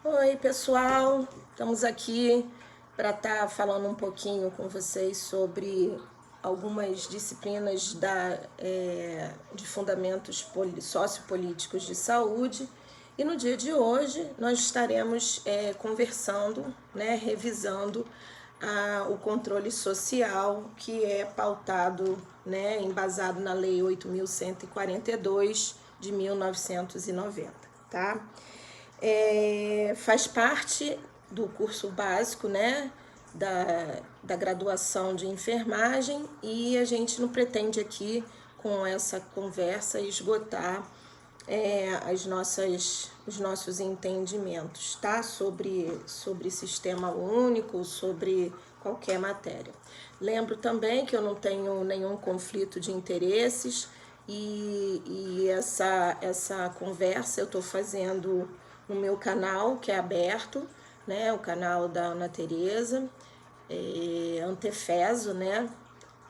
Oi, pessoal! Estamos aqui para estar falando um pouquinho com vocês sobre algumas disciplinas de fundamentos sociopolíticos de saúde. E no dia de hoje nós estaremos conversando, revisando o controle social, que é pautado, embasado na Lei 8.142 de 1990, tá? Faz parte do curso básico, da graduação de enfermagem, e a gente não pretende aqui, com essa conversa, esgotar os nossos entendimentos, tá? Sobre sistema único, sobre qualquer matéria. Lembro também que eu não tenho nenhum conflito de interesses, e essa conversa eu estou fazendo no meu canal, que é aberto, o canal da Ana Tereza, Antefeso,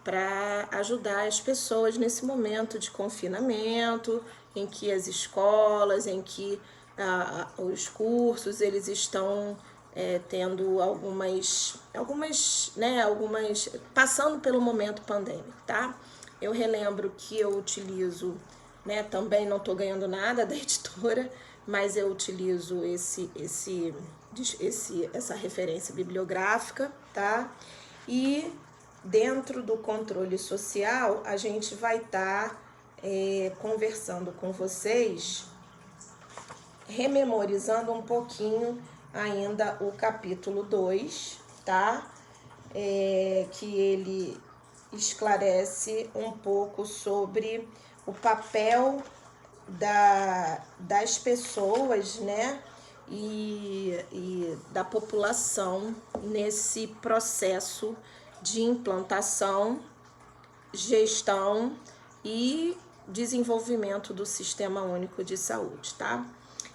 para ajudar as pessoas nesse momento de confinamento, em que as escolas, em que os cursos, eles estão tendo algumas, passando pelo momento pandêmico, tá? Eu relembro que eu utilizo, também não estou ganhando nada da editora, mas eu utilizo essa referência bibliográfica, tá? E dentro do controle social, a gente vai estar conversando com vocês, rememorizando um pouquinho ainda o capítulo 2, tá? Que ele esclarece um pouco sobre o papel das pessoas, e da população nesse processo de implantação, gestão e desenvolvimento do Sistema Único de Saúde, tá?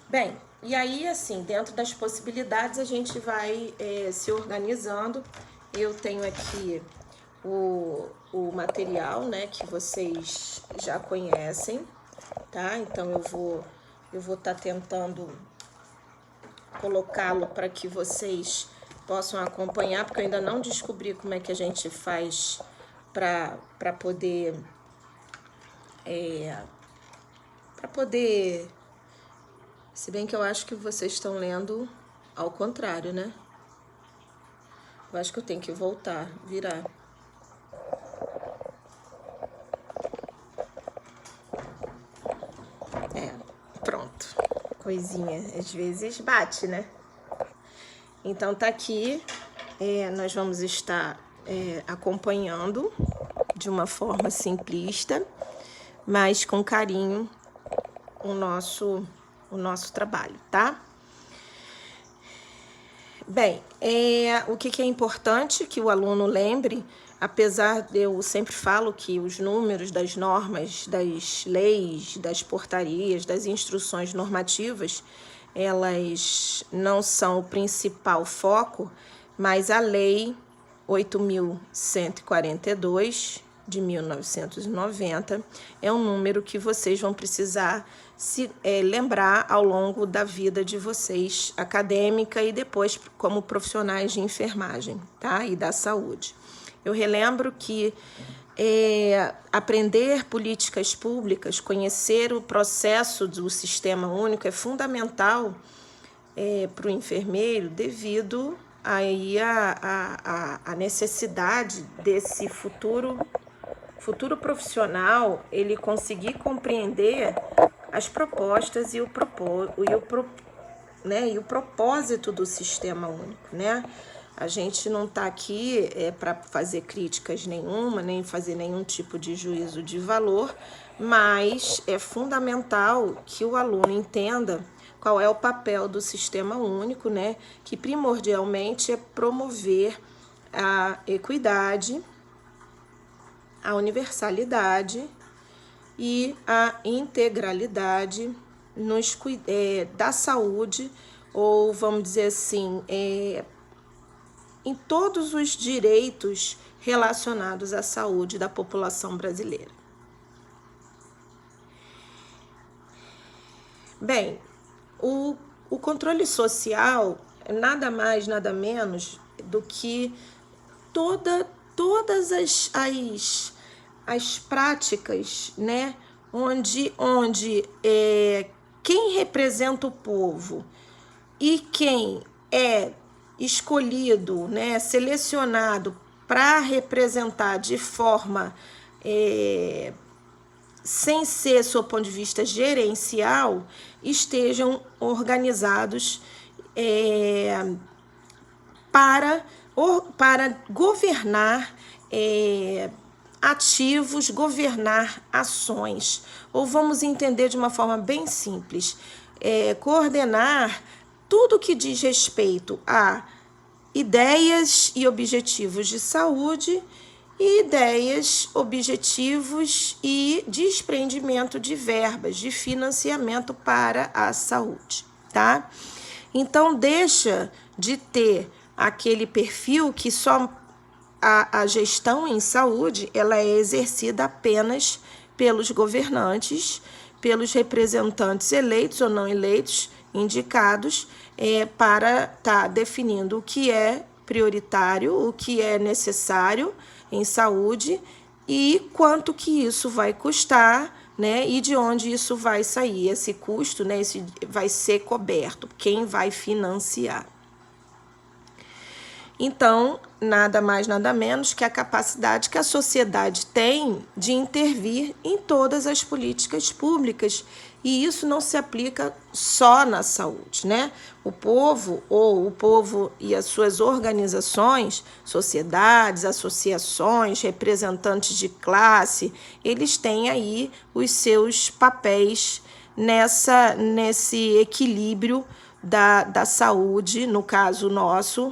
Bem, e aí, assim, dentro das possibilidades, a gente vai se organizando. Eu tenho aqui o material, que vocês já conhecem, tá? Então eu vou estar tentando colocá-lo para que vocês possam acompanhar, porque eu ainda não descobri como é que a gente faz para poder se bem que eu acho que vocês estão lendo ao contrário, né? Eu acho que eu tenho que voltar, virar. Pronto. Coisinha, às vezes bate, né? Então tá aqui, nós vamos estar acompanhando de uma forma simplista, mas com carinho o nosso trabalho, tá? Bem, o que é importante que o aluno lembre, apesar de eu sempre falo que os números das normas, das leis, das portarias, das instruções normativas, elas não são o principal foco, mas a Lei 8.142 de 1990 é um número que vocês vão precisar se lembrar ao longo da vida de vocês, acadêmica e depois como profissionais de enfermagem, tá? E da saúde. Eu relembro que aprender políticas públicas, conhecer o processo do Sistema Único é fundamental para o enfermeiro, devido aí a necessidade desse futuro profissional ele conseguir compreender as propostas e o propósito do Sistema Único, A gente não está aqui para fazer críticas nenhuma, nem fazer nenhum tipo de juízo de valor, mas é fundamental que o aluno entenda qual é o papel do Sistema Único, que primordialmente é promover a equidade, a universalidade e a integralidade da saúde, ou vamos dizer assim, em todos os direitos relacionados à saúde da população brasileira. Bem, o O controle social é nada mais, nada menos do que todas as práticas, né, onde quem representa o povo e quem é escolhido, né, selecionado para representar de forma sem ser, sob o ponto de vista gerencial, estejam organizados para governar ativos, governar ações. Ou vamos entender de uma forma bem simples, coordenar tudo que diz respeito a ideias e objetivos de saúde e ideias, objetivos e desprendimento de verbas, de financiamento para a saúde, tá? Então, deixa de ter aquele perfil que só a gestão em saúde ela é exercida apenas pelos governantes, pelos representantes eleitos ou não eleitos, indicados, para estar definindo o que é prioritário, o que é necessário em saúde e quanto que isso vai custar, né? E de onde isso vai sair, esse custo, né? Esse vai ser coberto, quem vai financiar. Então, nada mais, nada menos que a capacidade que a sociedade tem de intervir em todas as políticas públicas. E isso não se aplica só na saúde, né? O povo e as suas organizações, sociedades, associações, representantes de classe, eles têm aí os seus papéis nesse equilíbrio da saúde, no caso nosso,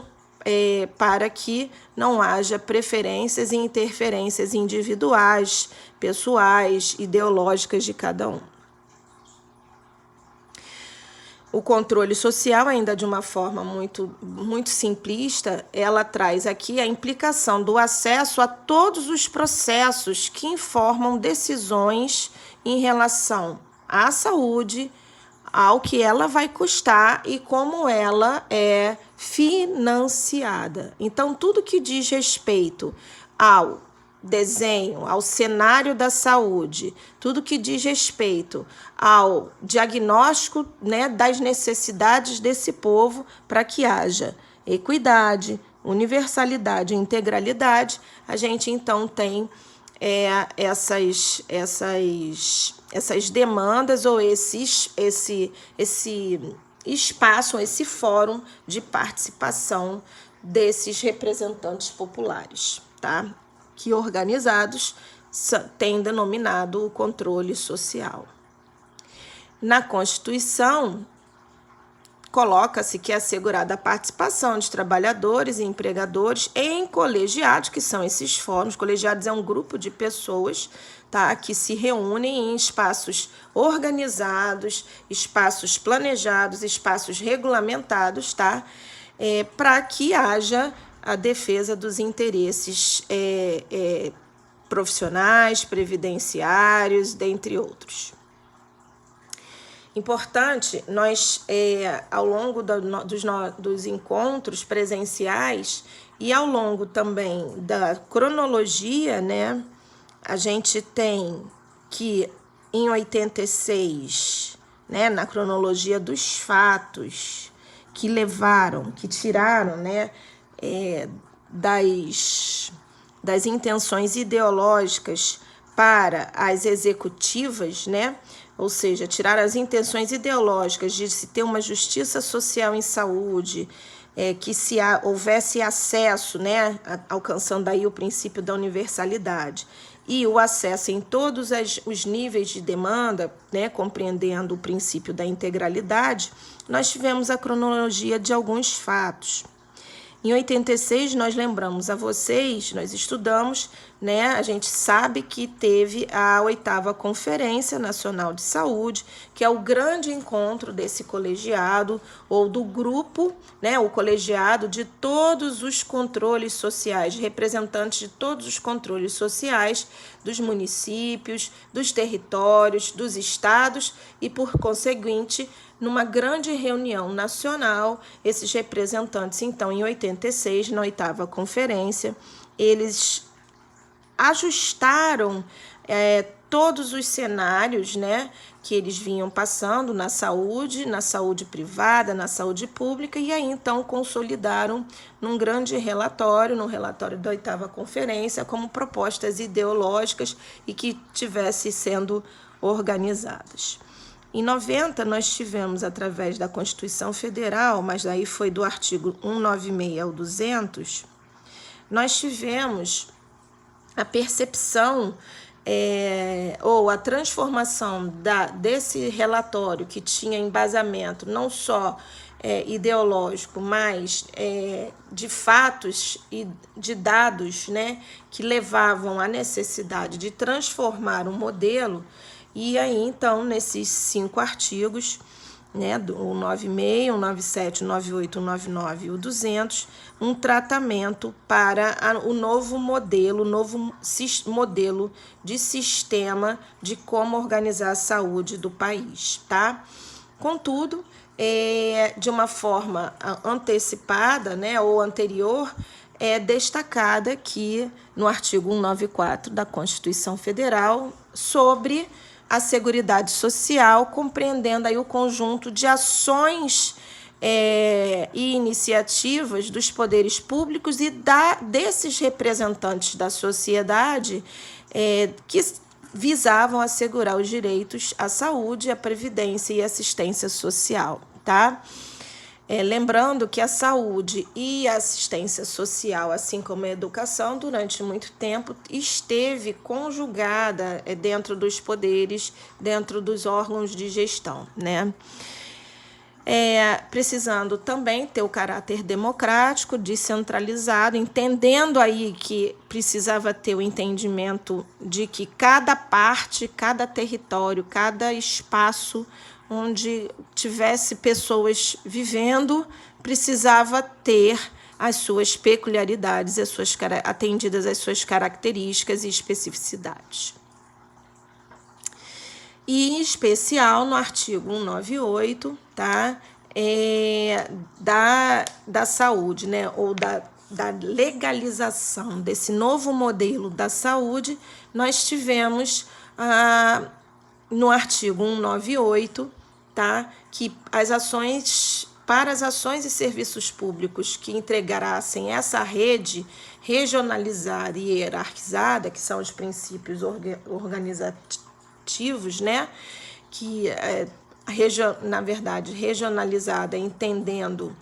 para que não haja preferências e interferências individuais, pessoais, ideológicas de cada um. O controle social, ainda de uma forma muito simplista, ela traz aqui a implicação do acesso a todos os processos que informam decisões em relação à saúde, ao que ela vai custar e como ela é financiada. Então, tudo que diz respeito ao desenho, ao cenário da saúde, tudo que diz respeito ao diagnóstico, né, das necessidades desse povo para que haja equidade, universalidade e integralidade, a gente então tem essas demandas ou esse espaço, esse fórum de participação desses representantes populares, tá? Que organizados têm denominado o controle social. Na Constituição, coloca-se que é assegurada a participação de trabalhadores e empregadores em colegiados, que são esses fóruns. Colegiados é um grupo de pessoas, tá, que se reúnem em espaços organizados, espaços planejados, espaços regulamentados, tá, para que haja a defesa dos interesses profissionais, previdenciários, dentre outros. Importante, nós, ao longo dos encontros presenciais e ao longo também da cronologia, né, a gente tem que em 86, né, na cronologia dos fatos que tiraram, né, das intenções ideológicas para as executivas, né? Ou seja, tirar as intenções ideológicas de se ter uma justiça social em saúde, que houvesse acesso, né, alcançando aí o princípio da universalidade, e o acesso em todos os níveis de demanda, né, compreendendo o princípio da integralidade, nós tivemos a cronologia de alguns fatos. Em 86, nós lembramos a vocês, nós estudamos, né? A gente sabe que teve a 8ª Conferência Nacional de Saúde, que é o grande encontro desse colegiado, ou do grupo, né? O colegiado de todos os controles sociais, representantes de todos os controles sociais dos municípios, dos territórios, dos estados e, por conseguinte, numa grande reunião nacional, esses representantes, então, em 86, na 8ª conferência, eles ajustaram todos os cenários, né, que eles vinham passando na saúde privada, na saúde pública, e aí então consolidaram num grande relatório, no relatório da 8ª conferência, como propostas ideológicas e que tivessem sendo organizadas. Em 90, nós tivemos, através da Constituição Federal, mas daí foi do artigo 196 ao 200, nós tivemos a percepção ou a transformação desse relatório, que tinha embasamento não só ideológico, mas de fatos e de dados, né, que levavam à necessidade de transformar um modelo. E aí, então, nesses 5 artigos, né, o 96, o 97, o 98, o 99 e o 200, um tratamento para o novo modelo de sistema de como organizar a saúde do país, tá? Contudo, de uma forma antecipada, né, ou anterior, é destacada aqui no artigo 194 da Constituição Federal sobre a Seguridade Social, compreendendo aí o conjunto de ações e iniciativas dos poderes públicos e desses representantes da sociedade que visavam assegurar os direitos à saúde, à previdência e assistência social, tá? Lembrando que a saúde e a assistência social, assim como a educação, durante muito tempo esteve conjugada dentro dos poderes, dentro dos órgãos de gestão, né? Precisando também ter o caráter democrático, descentralizado, entendendo aí que precisava ter o entendimento de que cada parte, cada território, cada espaço onde tivesse pessoas vivendo, precisava ter as suas peculiaridades, atendidas às suas características e especificidades. E, em especial, no artigo 198, tá? Da saúde, né? Ou da legalização desse novo modelo da saúde, nós tivemos no artigo 198, tá? Que para as ações e serviços públicos que integrassem essa rede regionalizada e hierarquizada, que são os princípios organizativos, né? Que, na verdade, regionalizada, entendendo,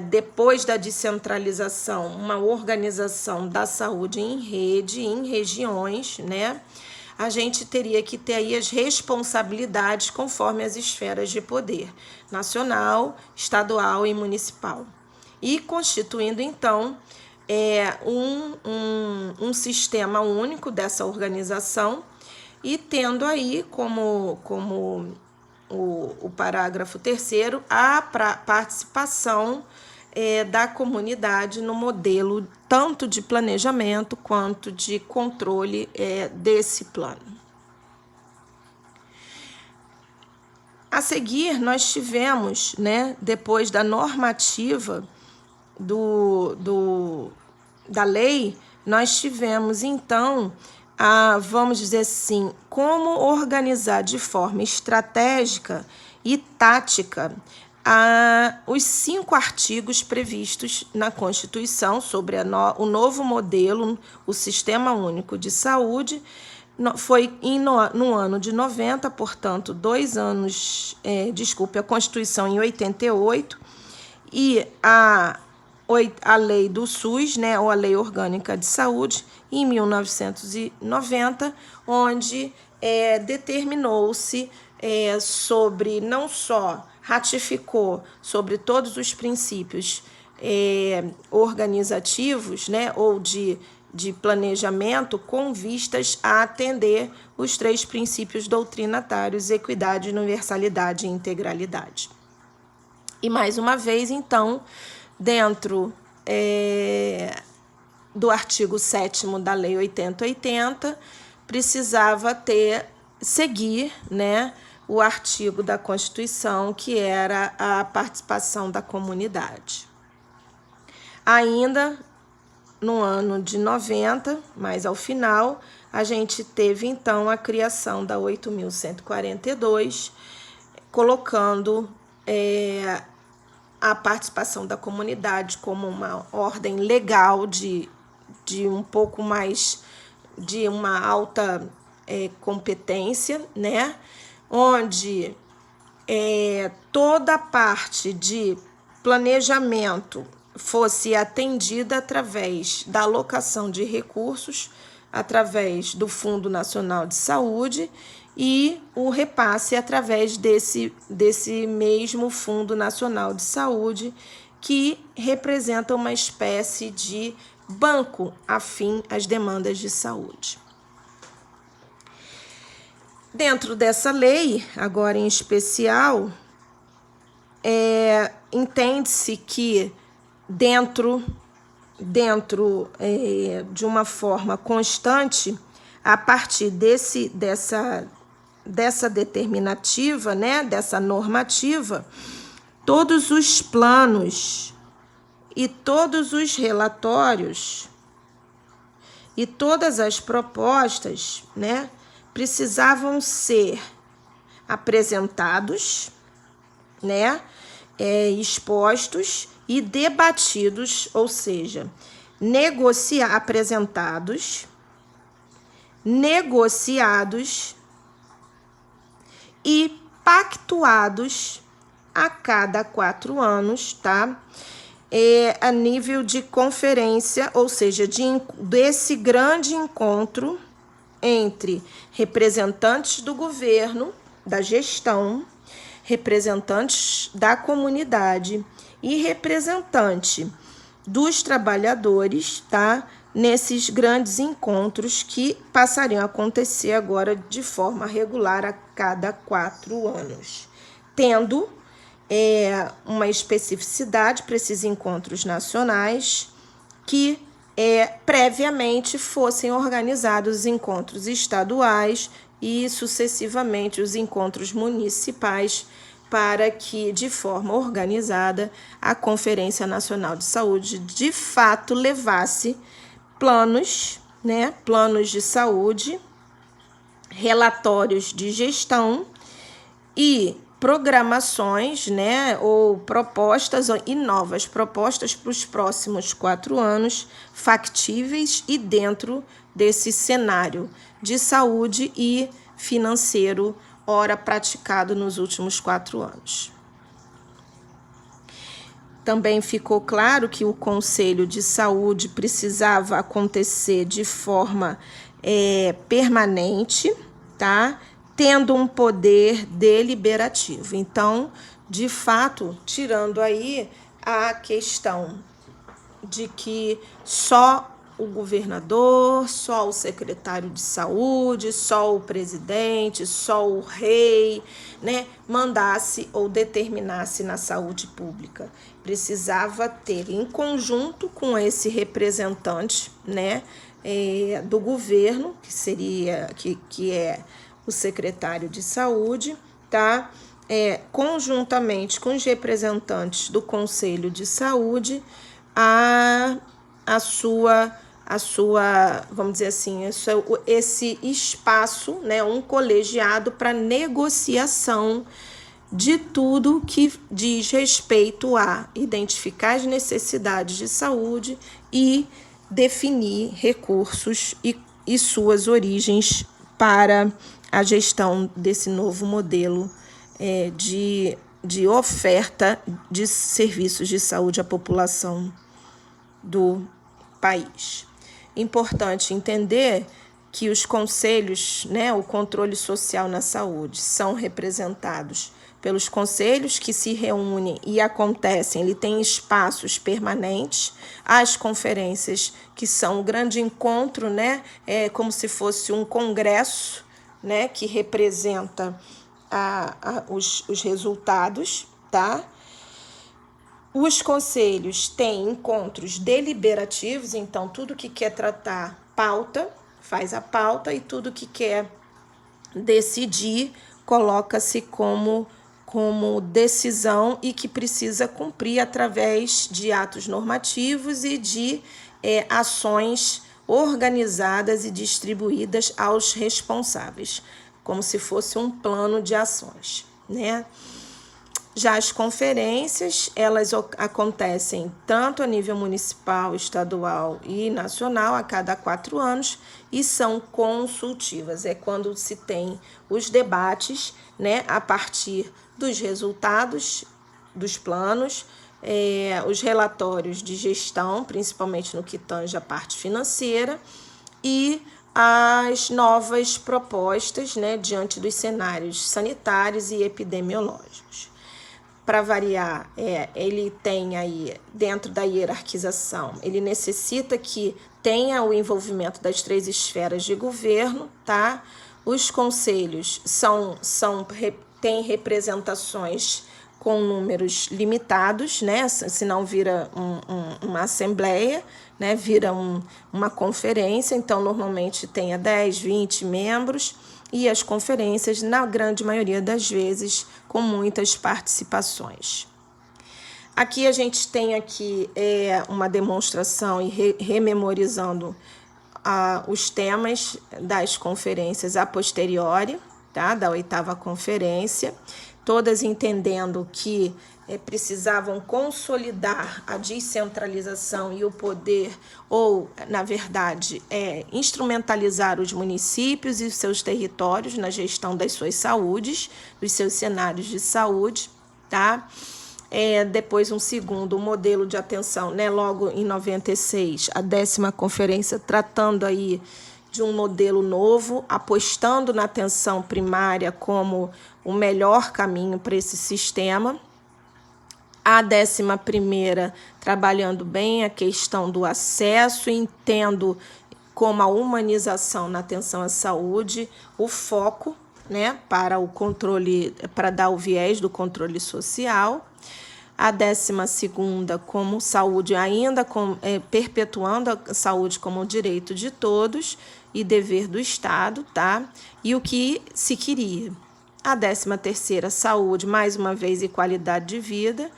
depois da descentralização, uma organização da saúde em rede, em regiões, né? A gente teria que ter aí as responsabilidades conforme as esferas de poder, nacional, estadual e municipal. E constituindo, então, um sistema único dessa organização e tendo aí como o parágrafo 3º a participação da comunidade no modelo tanto de planejamento quanto de controle desse plano. A seguir, nós tivemos, né, depois da normativa da lei, nós tivemos, então, vamos dizer assim, como organizar de forma estratégica e tática os 5 artigos previstos na Constituição sobre o novo modelo, o Sistema Único de Saúde. Foi no ano de 90, portanto, 2 anos, a Constituição em 88, e a lei do SUS, né, ou a Lei Orgânica de Saúde, em 1990, onde determinou-se sobre, não só ratificou sobre todos os princípios organizativos, né, ou de planejamento, com vistas a atender os 3 princípios doutrinatários: equidade, universalidade e integralidade. E, mais uma vez, então, dentro do artigo 7º da Lei 8080, precisava seguir, né, o artigo da Constituição, que era a participação da comunidade. Ainda no ano de 90, mais ao final, a gente teve então a criação da 8.142, colocando a participação da comunidade como uma ordem legal de um pouco mais de uma alta competência, né? Onde toda a parte de planejamento fosse atendida através da alocação de recursos, através do Fundo Nacional de Saúde e o repasse através desse mesmo Fundo Nacional de Saúde, que representa uma espécie de banco afim às demandas de saúde. Dentro dessa lei, agora em especial, entende-se que dentro de uma forma constante, a partir dessa determinativa, né, dessa normativa, todos os planos e todos os relatórios e todas as propostas, né, precisavam ser apresentados, né, expostos e debatidos, ou seja, apresentados, negociados e pactuados a cada 4 anos, tá? A nível de conferência, ou seja, desse grande encontro entre representantes do governo, da gestão, representantes da comunidade e representante dos trabalhadores, tá? Nesses grandes encontros que passariam a acontecer agora de forma regular a cada 4 anos, tendo uma especificidade para esses encontros nacionais que previamente fossem organizados os encontros estaduais e sucessivamente os encontros municipais, para que, de forma organizada, a Conferência Nacional de Saúde, de fato, levasse planos, né, planos de saúde, relatórios de gestão e programações, né, ou propostas e novas propostas para os próximos 4 anos, factíveis e dentro desse cenário de saúde e financeiro, ora praticado nos últimos 4 anos. Também ficou claro que o Conselho de Saúde precisava acontecer de forma permanente, tá? Tendo um poder deliberativo. Então, de fato, tirando aí a questão de que só o governador, só o secretário de saúde, só o presidente, só o rei, né, mandasse ou determinasse na saúde pública. Precisava ter, em conjunto com esse representante, né, do governo, que é o secretário de saúde, tá? Conjuntamente com os representantes do Conselho de Saúde, a sua, vamos dizer assim, esse espaço, né, um colegiado para negociação de tudo que diz respeito a identificar as necessidades de saúde e definir recursos e suas origens para a gestão desse novo modelo de oferta de serviços de saúde à população do país. Importante entender que os conselhos, né, o controle social na saúde, são representados pelos conselhos que se reúnem e acontecem, ele tem espaços permanentes, as conferências que são um grande encontro, né, como se fosse um congresso, né, que representa os resultados, tá? Os conselhos têm encontros deliberativos, então tudo que quer tratar pauta, faz a pauta, e tudo que quer decidir coloca-se como decisão e que precisa cumprir através de atos normativos e de ações organizadas e distribuídas aos responsáveis, como se fosse um plano de ações, né? Já as conferências, elas acontecem tanto a nível municipal, estadual e nacional, a cada 4 anos, e são consultivas. É quando se tem os debates, né, a partir dos resultados dos planos, os relatórios de gestão, principalmente no que tange a parte financeira, e as novas propostas, né, diante dos cenários sanitários e epidemiológicos. Para variar, ele tem aí, dentro da hierarquização, ele necessita que tenha o envolvimento das 3 esferas de governo, tá? Os conselhos têm representações com números limitados, né? Senão vira uma assembleia, né? Vira uma conferência, então normalmente tenha 10, 20 membros, e as conferências, na grande maioria das vezes, com muitas participações. Aqui a gente tem uma demonstração e rememorizando os temas das conferências a posteriori, tá? Da 8ª conferência, todas entendendo que precisavam consolidar a descentralização e o poder, ou, na verdade, instrumentalizar os municípios e seus territórios na gestão das suas saúdes, dos seus cenários de saúde, tá? Depois, um segundo modelo de atenção, né? Logo em 96, a 10ª conferência, tratando aí de um modelo novo, apostando na atenção primária como o melhor caminho para esse sistema. A 11ª, trabalhando bem a questão do acesso, entendo como a humanização na atenção à saúde, o foco, né, para o controle, para dar o viés do controle social. A 12ª, como saúde, ainda perpetuando a saúde como direito de todos e dever do Estado, tá? E o que se queria. A 13ª, saúde, mais uma vez, e qualidade de vida,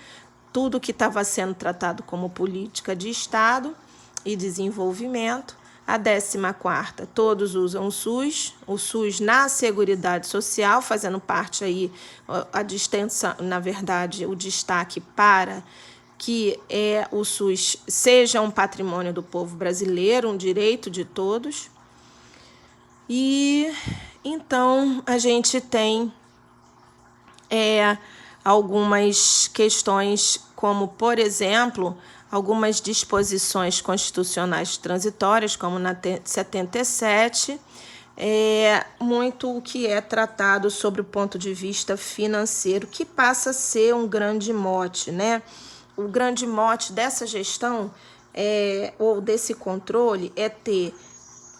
tudo que estava sendo tratado como política de Estado e desenvolvimento. A 14ª, todos usam o SUS na Seguridade Social, fazendo parte aí a distinção, na verdade, o destaque para que o SUS seja um patrimônio do povo brasileiro, um direito de todos. E então a gente tem algumas questões, como, por exemplo, algumas disposições constitucionais transitórias, como na 77, muito o que é tratado sobre o ponto de vista financeiro, que passa a ser um grande mote, né? O grande mote dessa gestão ou desse controle é ter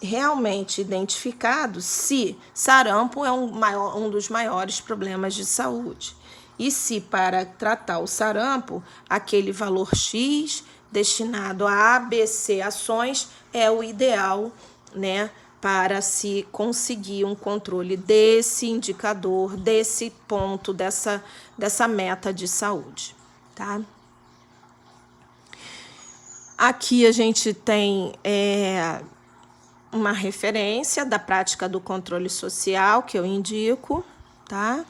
realmente identificado se sarampo é um dos maiores problemas de saúde. E se para tratar o sarampo, aquele valor X destinado a ABC ações é o ideal, né, para se conseguir um controle desse indicador, desse ponto, dessa meta de saúde, tá? Aqui a gente tem uma referência da prática do controle social que eu indico, tá?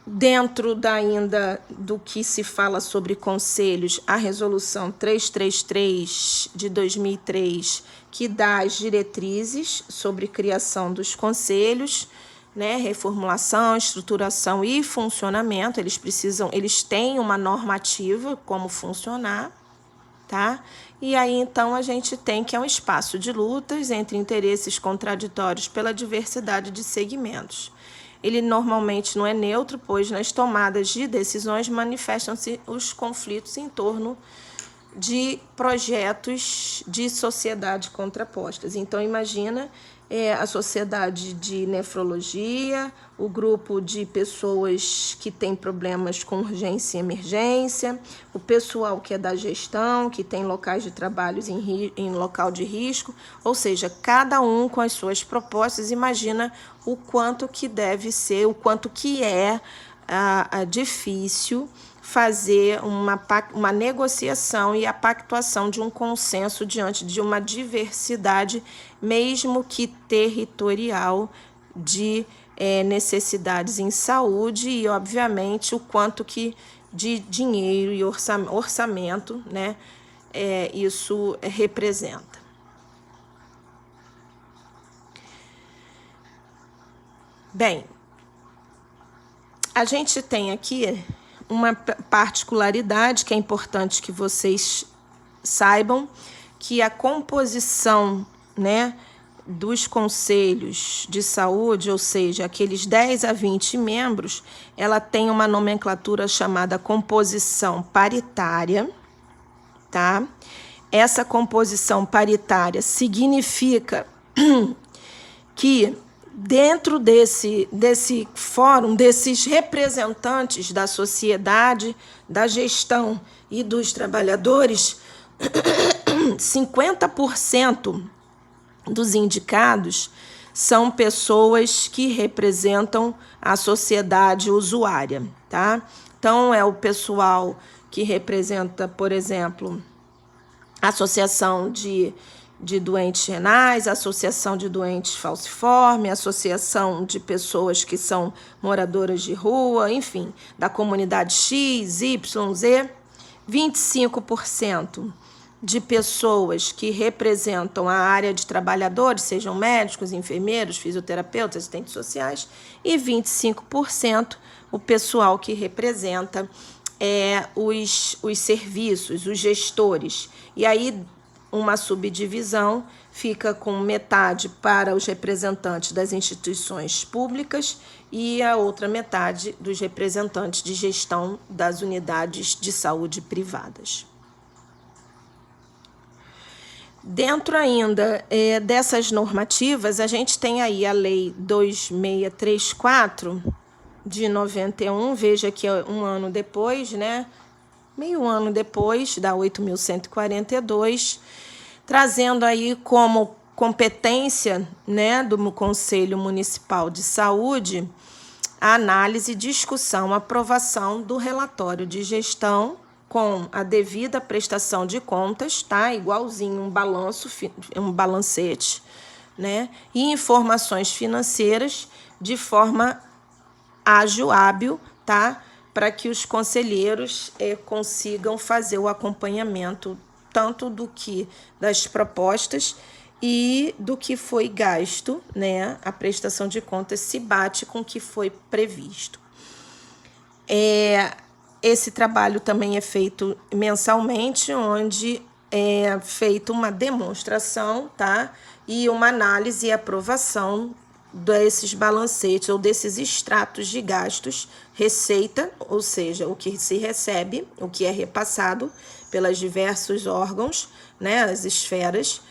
Dentro ainda do que se fala sobre conselhos, a resolução 333 de 2003, que dá as diretrizes sobre criação dos conselhos, né, reformulação, estruturação e funcionamento. Eles têm uma normativa como funcionar, tá? E aí então a gente tem que é um espaço de lutas entre interesses contraditórios pela diversidade de segmentos. Ele normalmente não é neutro, pois nas tomadas de decisões manifestam-se os conflitos em torno de projetos de sociedade contrapostas. Então, imagina a sociedade de nefrologia, o grupo de pessoas que têm problemas com urgência e emergência, o pessoal que é da gestão, que tem locais de trabalho em local de risco, ou seja, cada um com as suas propostas. Imagina o quanto que deve ser, o quanto que é difícil fazer uma negociação e a pactuação de um consenso diante de uma diversidade, mesmo que territorial, de necessidades em saúde e, obviamente, o quanto que de dinheiro e orçamento, né, isso representa. Bem, a gente tem aqui uma particularidade que é importante que vocês saibam, que a composição, né, dos conselhos de saúde, ou seja, aqueles 10 a 20 membros, ela tem uma nomenclatura chamada composição paritária, tá? Essa composição paritária significa que dentro desse fórum, desses representantes da sociedade, da gestão e dos trabalhadores, 50% dos indicados são pessoas que representam a sociedade usuária, tá? Então, é o pessoal que representa, por exemplo, a Associação de doentes renais, a Associação de doentes falciformes, a Associação de pessoas que são moradoras de rua, enfim, da comunidade X, Y, Z. 25% de pessoas que representam a área de trabalhadores, sejam médicos, enfermeiros, fisioterapeutas, assistentes sociais, e 25% o pessoal que representa os serviços, os gestores. E aí, uma subdivisão fica com metade para os representantes das instituições públicas e a outra metade dos representantes de gestão das unidades de saúde privadas. Dentro ainda dessas normativas, a gente tem aí a Lei 2634 de 91, veja que é um ano depois, né? Meio ano depois, da 8.142, trazendo aí como competência, né, do Conselho Municipal de Saúde a análise, discussão, aprovação do relatório de gestão com a devida prestação de contas, tá? Igualzinho um balancete, né? E informações financeiras de forma ágil, hábil, tá? Para que os conselheiros consigam fazer o acompanhamento tanto das propostas e do que foi gasto, né? A prestação de contas se bate com o que foi previsto. Esse trabalho também é feito mensalmente, onde é feita uma demonstração, tá? E uma análise e aprovação desses balancetes ou desses extratos de gastos, receita, ou seja, o que se recebe, o que é repassado pelos diversos órgãos, né, as esferas,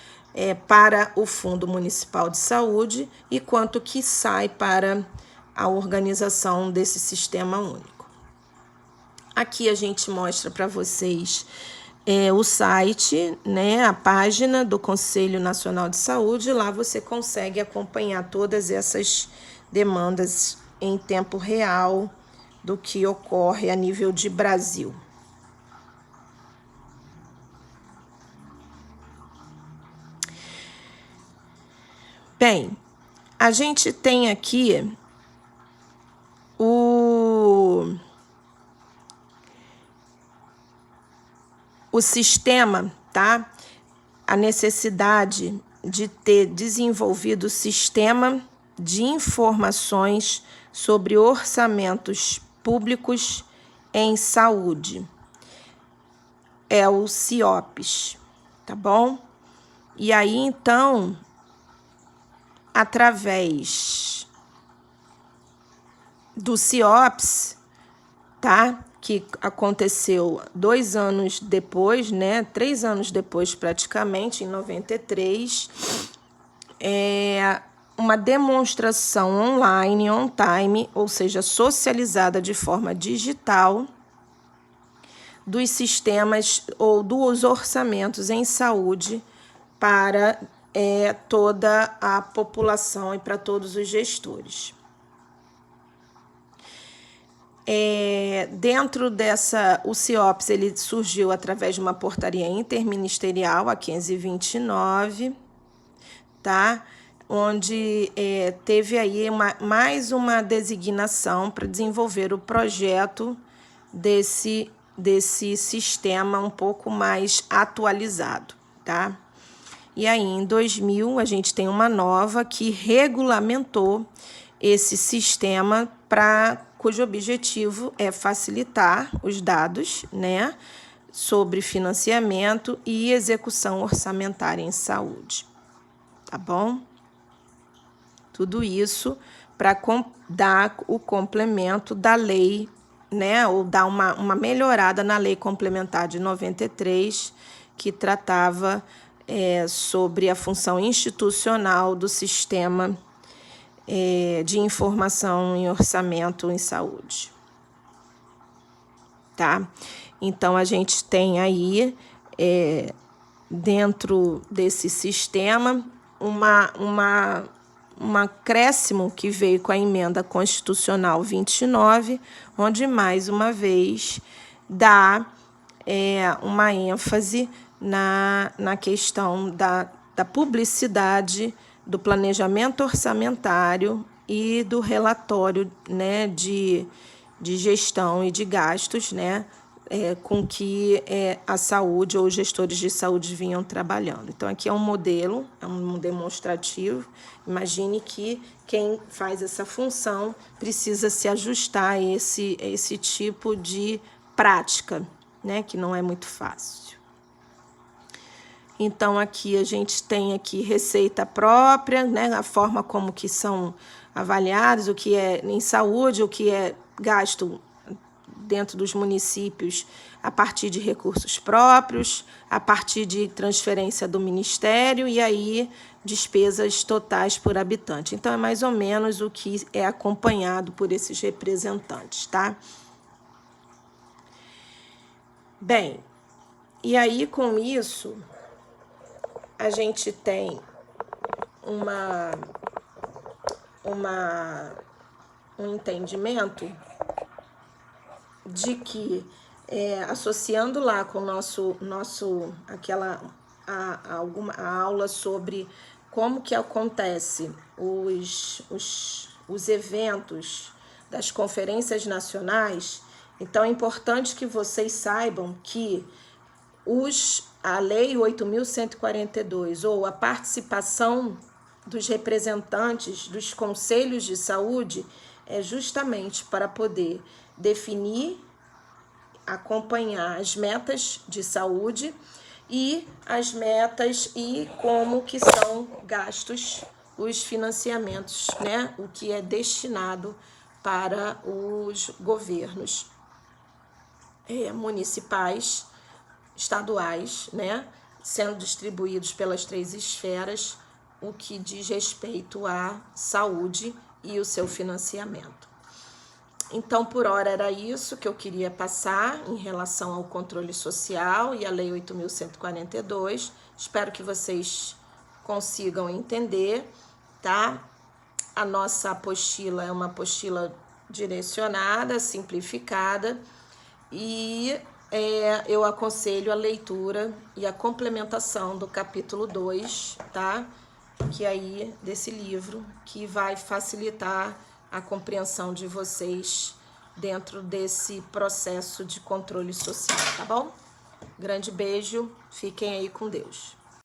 para o Fundo Municipal de Saúde e quanto que sai para a organização desse sistema único. Aqui a gente mostra para vocês o site, né, a página do Conselho Nacional de Saúde. Lá você consegue acompanhar todas essas demandas em tempo real do que ocorre a nível de Brasil. Bem, a gente tem aqui o sistema, tá? A necessidade de ter desenvolvido o sistema de informações sobre orçamentos públicos em saúde. É o CIOPS, tá bom? E aí, então, através do CIOPS, tá? Que aconteceu 2 anos depois, né? 3 anos depois, praticamente, em 93, uma demonstração online, on-time, ou seja, socializada de forma digital, dos sistemas ou dos orçamentos em saúde para toda a população e para todos os gestores. Dentro dessa, o CIOPS ele surgiu através de uma portaria interministerial, a 529, tá? Onde teve aí mais uma designação para desenvolver o projeto desse sistema um pouco mais atualizado, tá? E aí, em 2000, a gente tem uma nova que regulamentou esse sistema cujo objetivo é facilitar os dados, né, sobre financiamento e execução orçamentária em saúde, tá bom? Tudo isso para dar o complemento da lei, né, ou dar uma melhorada na lei complementar de 93, que tratava sobre a função institucional do sistema de informação em orçamento em saúde, tá? Então, a gente tem aí, dentro desse sistema, um acréscimo que veio com a emenda constitucional 29, onde, mais uma vez, dá uma ênfase na questão da publicidade, do planejamento orçamentário e do relatório, né, de gestão e de gastos, né, com que a saúde ou os gestores de saúde vinham trabalhando. Então, aqui é um modelo, é um demonstrativo. Imagine que quem faz essa função precisa se ajustar a esse tipo de prática, né, que não é muito fácil. Então, aqui a gente tem aqui receita própria, né, a forma como que são avaliados, o que é em saúde, o que é gasto dentro dos municípios a partir de recursos próprios, a partir de transferência do Ministério e aí despesas totais por habitante. Então, é mais ou menos o que é acompanhado por esses representantes, tá? Bem, e aí com isso a gente tem um entendimento de que, associando lá com a aula sobre como que acontece os eventos das conferências nacionais, então é importante que vocês saibam que a Lei 8.142, ou a participação dos representantes dos conselhos de saúde, é justamente para poder definir, acompanhar as metas de saúde e as metas e como que são gastos os financiamentos, né? O que é destinado para os governos municipais, estaduais, né, sendo distribuídos pelas 3 esferas, o que diz respeito à saúde e o seu financiamento. Então, por hora, era isso que eu queria passar em relação ao controle social e à Lei 8.142. Espero que vocês consigam entender, tá? A nossa apostila é uma apostila direcionada, simplificada, e eu aconselho a leitura e a complementação do capítulo 2, tá? Que aí, desse livro, que vai facilitar a compreensão de vocês dentro desse processo de controle social, tá bom? Grande beijo, fiquem aí com Deus.